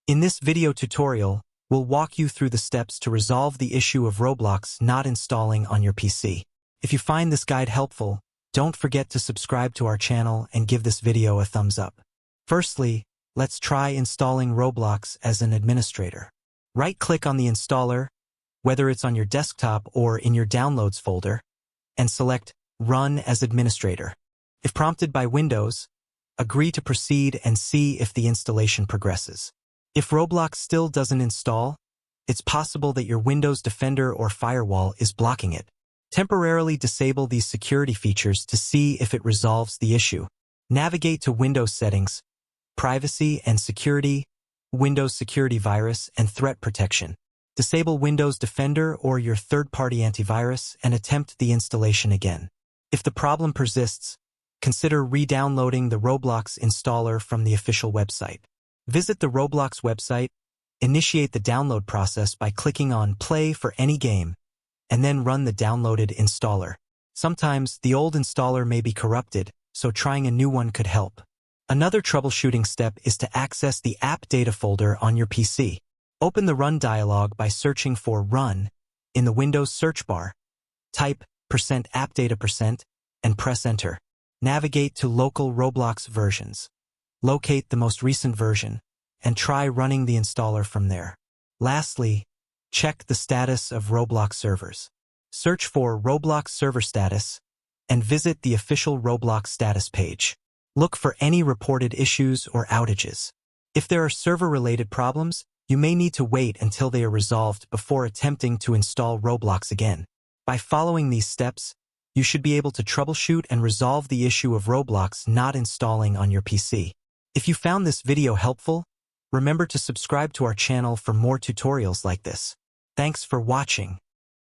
In this video tutorial, we'll walk you through the steps to resolve the issue of Roblox not installing on your PC. If you find this guide helpful, don't forget to subscribe to our channel and give this video a thumbs up. Firstly, let's try installing Roblox as an administrator. Right-click on the installer, whether it's on your desktop or in your Downloads folder, and select Run as Administrator. If prompted by Windows, agree to proceed and see if the installation progresses. If Roblox still doesn't install, it's possible that your Windows Defender or firewall is blocking it. Temporarily disable these security features to see if it resolves the issue. Navigate to Windows Settings, Privacy and Security, Windows Security Virus and Threat Protection. Disable Windows Defender or your third-party antivirus and attempt the installation again. If the problem persists, consider re-downloading the Roblox installer from the official website. Visit the Roblox website, initiate the download process by clicking on Play for any game, and then run the downloaded installer. Sometimes the old installer may be corrupted, so trying a new one could help. Another troubleshooting step is to access the app data folder on your PC. Open the Run dialog by searching for Run in the Windows search bar. Type %appdata% and press Enter. Navigate to local Roblox versions. Locate the most recent version and try running the installer from there. Lastly, check the status of Roblox servers. Search for Roblox server status and visit the official Roblox status page. Look for any reported issues or outages. If there are server-related problems, you may need to wait until they are resolved before attempting to install Roblox again. By following these steps, you should be able to troubleshoot and resolve the issue of Roblox not installing on your PC. If you found this video helpful, remember to subscribe to our channel for more tutorials like this. Thanks for watching.